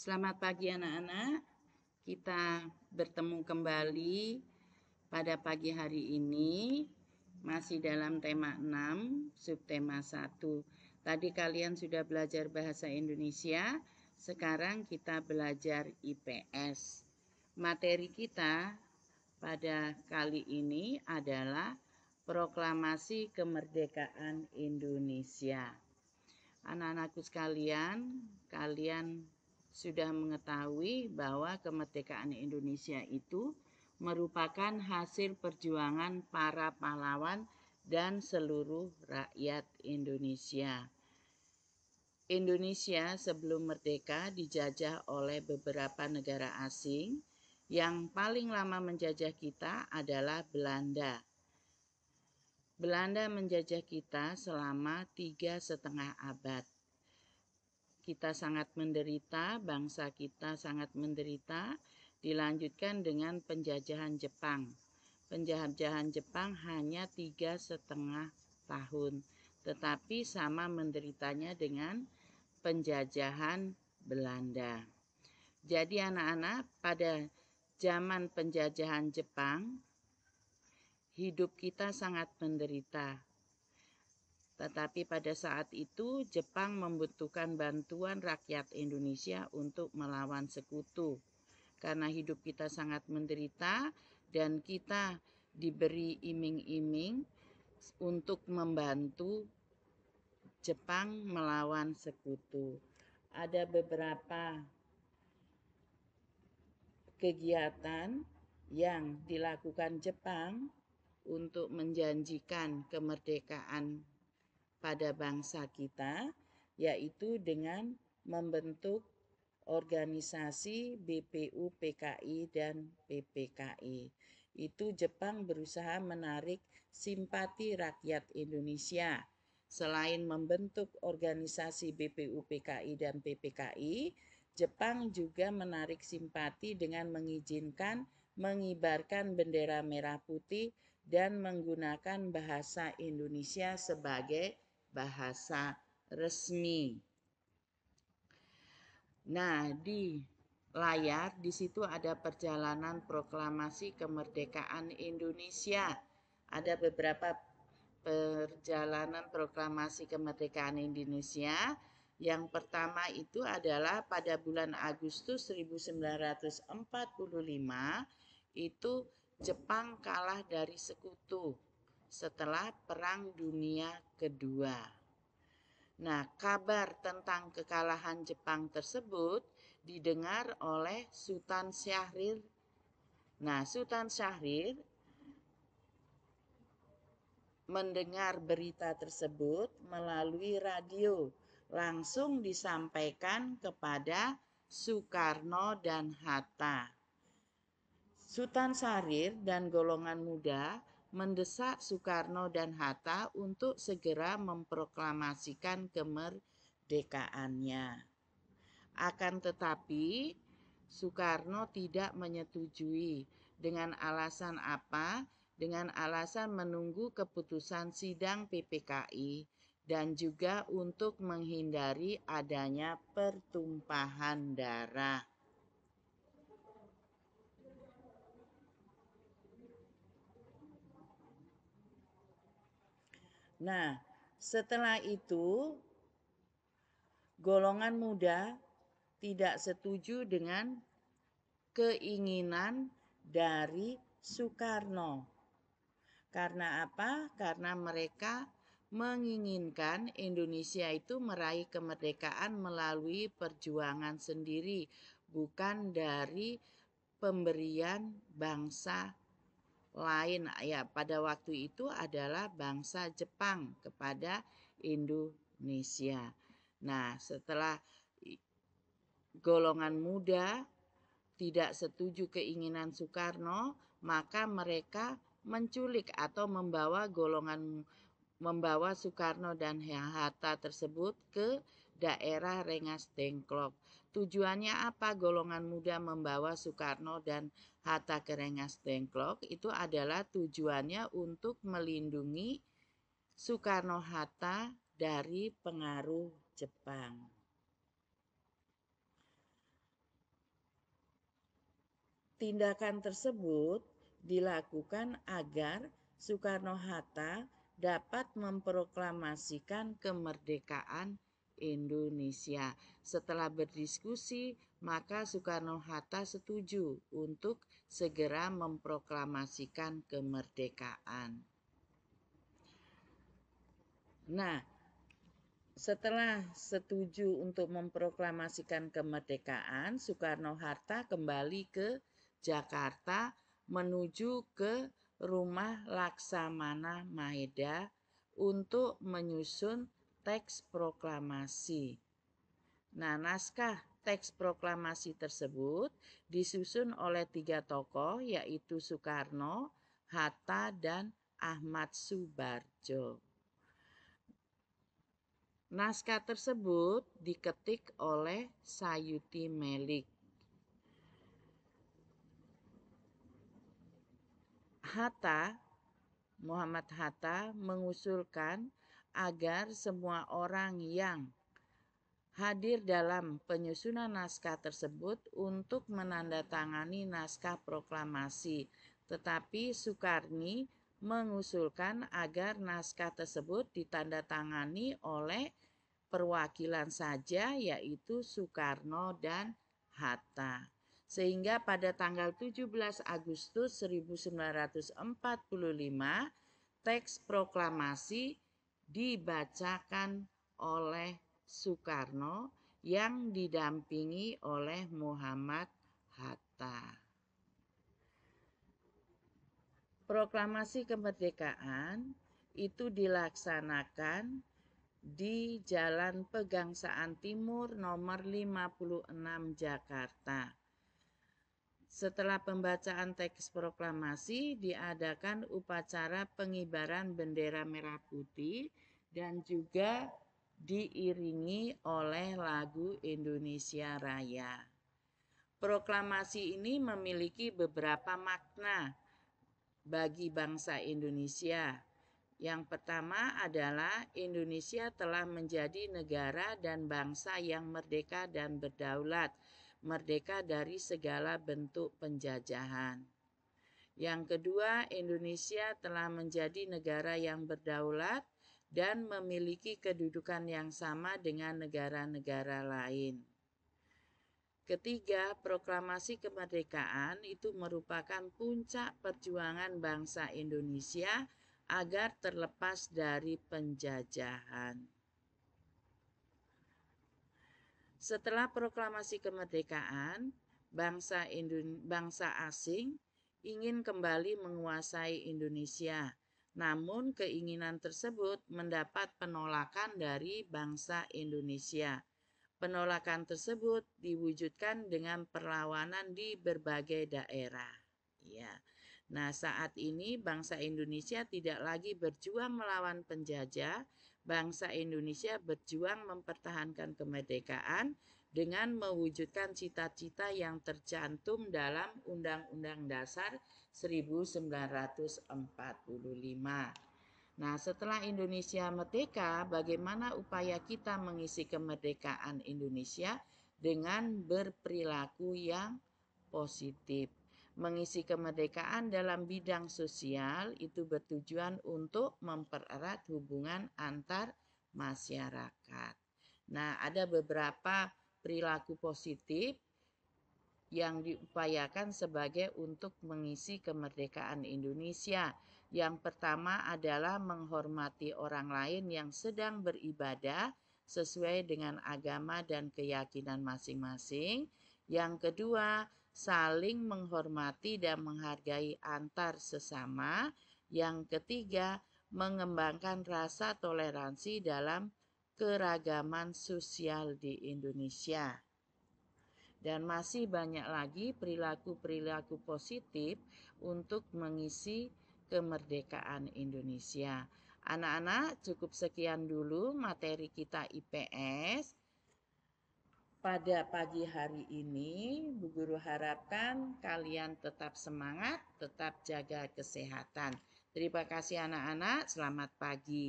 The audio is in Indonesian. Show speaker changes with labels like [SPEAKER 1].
[SPEAKER 1] Selamat pagi anak-anak, kita bertemu kembali pada pagi hari ini, masih dalam tema 6, subtema 1. Tadi kalian sudah belajar bahasa Indonesia, sekarang kita belajar IPS. Materi kita pada kali ini adalah Proklamasi Kemerdekaan Indonesia. Anak-anakku sekalian, kalian sudah mengetahui bahwa kemerdekaan Indonesia itu merupakan hasil perjuangan para pahlawan dan seluruh rakyat Indonesia. Indonesia sebelum merdeka dijajah oleh beberapa negara asing. Yang paling lama menjajah kita adalah Belanda. Belanda menjajah kita selama 3,5 abad. Kita sangat menderita, bangsa kita sangat menderita, dilanjutkan dengan penjajahan Jepang. Penjajahan Jepang hanya 3,5 tahun, tetapi sama menderitanya dengan penjajahan Belanda. Jadi anak-anak, pada zaman penjajahan Jepang, hidup kita sangat menderita. Tetapi pada saat itu Jepang membutuhkan bantuan rakyat Indonesia untuk melawan sekutu. Karena hidup kita sangat menderita dan kita diberi iming-iming untuk membantu Jepang melawan sekutu. Ada beberapa kegiatan yang dilakukan Jepang untuk menjanjikan kemerdekaan pada bangsa kita, yaitu dengan membentuk organisasi BPU, PKI, dan PPKI. Itu Jepang berusaha menarik simpati rakyat Indonesia. Selain membentuk organisasi BPU, PKI, dan PPKI, Jepang juga menarik simpati dengan mengizinkan mengibarkan bendera merah putih dan menggunakan bahasa Indonesia sebagai bahasa resmi. Nah, di layar di situ ada perjalanan proklamasi kemerdekaan Indonesia. Ada beberapa perjalanan proklamasi kemerdekaan Indonesia. Yang pertama itu adalah pada bulan Agustus 1945, itu Jepang kalah dari sekutu setelah Perang Dunia Kedua. Nah, kabar tentang kekalahan Jepang tersebut didengar oleh Sultan Syahrir. Nah, Sultan Syahrir mendengar berita tersebut melalui radio, langsung disampaikan kepada Soekarno dan Hatta. Sultan Syahrir dan golongan muda mendesak Soekarno dan Hatta untuk segera memproklamasikan kemerdekaannya. Akan tetapi, Soekarno tidak menyetujui. Dengan alasan apa? Dengan alasan menunggu keputusan sidang PPKI dan juga untuk menghindari adanya pertumpahan darah. Nah, setelah itu golongan muda tidak setuju dengan keinginan dari Soekarno. Karena apa? Karena mereka menginginkan Indonesia itu meraih kemerdekaan melalui perjuangan sendiri, bukan dari pemberian bangsa lain. Ya, pada waktu itu adalah bangsa Jepang kepada Indonesia. Nah, setelah golongan muda tidak setuju keinginan Soekarno, maka mereka menculik atau membawa Soekarno dan Hatta tersebut ke daerah Rengas Dengklok. Tujuannya apa golongan muda membawa Soekarno dan Hatta ke Rengas Dengklok? Itu adalah tujuannya untuk melindungi Soekarno-Hatta dari pengaruh Jepang. Tindakan tersebut dilakukan agar Soekarno-Hatta dapat memproklamasikan kemerdekaan Indonesia. Setelah berdiskusi, maka Soekarno-Hatta setuju untuk segera memproklamasikan kemerdekaan. Nah, setelah setuju untuk memproklamasikan kemerdekaan, Soekarno-Hatta kembali ke Jakarta menuju ke rumah Laksamana Maeda untuk menyusun teks proklamasi. Nah, naskah teks proklamasi tersebut disusun oleh 3 tokoh, yaitu Soekarno, Hatta, dan Ahmad Subarjo. Naskah tersebut diketik oleh Sayuti Melik. Muhammad Hatta mengusulkan agar semua orang yang hadir dalam penyusunan naskah tersebut untuk menandatangani naskah proklamasi. Tetapi Soekarni mengusulkan agar naskah tersebut ditandatangani oleh perwakilan saja, yaitu Soekarno dan Hatta. Sehingga pada tanggal 17 Agustus 1945 teks proklamasi dibacakan oleh Soekarno yang didampingi oleh Muhammad Hatta. Proklamasi kemerdekaan itu dilaksanakan di Jalan Pegangsaan Timur nomor 56 Jakarta. Setelah pembacaan teks proklamasi, diadakan upacara pengibaran bendera merah putih dan juga diiringi oleh lagu Indonesia Raya. Proklamasi ini memiliki beberapa makna bagi bangsa Indonesia. Yang pertama adalah Indonesia telah menjadi negara dan bangsa yang merdeka dan berdaulat, merdeka dari segala bentuk penjajahan. Yang kedua, Indonesia telah menjadi negara yang berdaulat dan memiliki kedudukan yang sama dengan negara-negara lain. Ketiga, proklamasi kemerdekaan itu merupakan puncak perjuangan bangsa Indonesia agar terlepas dari penjajahan. Setelah proklamasi kemerdekaan, bangsa asing ingin kembali menguasai Indonesia. Namun keinginan tersebut mendapat penolakan dari bangsa Indonesia. Penolakan tersebut diwujudkan dengan perlawanan di berbagai daerah. Ya. Nah, saat ini bangsa Indonesia tidak lagi berjuang melawan penjajah. Bangsa Indonesia berjuang mempertahankan kemerdekaan dengan mewujudkan cita-cita yang tercantum dalam Undang-Undang Dasar 1945. Nah, setelah Indonesia merdeka, bagaimana upaya kita mengisi kemerdekaan Indonesia dengan berperilaku yang positif? Mengisi kemerdekaan dalam bidang sosial itu bertujuan untuk mempererat hubungan antar masyarakat. Nah, ada beberapa perilaku positif yang diupayakan sebagai untuk mengisi kemerdekaan Indonesia. Yang pertama adalah menghormati orang lain yang sedang beribadah sesuai dengan agama dan keyakinan masing-masing. Yang kedua, saling menghormati dan menghargai antar sesama. Yang ketiga, mengembangkan rasa toleransi dalam keragaman sosial di Indonesia. Dan masih banyak lagi perilaku-perilaku positif untuk mengisi kemerdekaan Indonesia. Anak-anak, cukup sekian dulu materi kita IPS. Pada pagi hari ini, Bu Guru harapkan kalian tetap semangat, tetap jaga kesehatan. Terima kasih anak-anak, selamat pagi.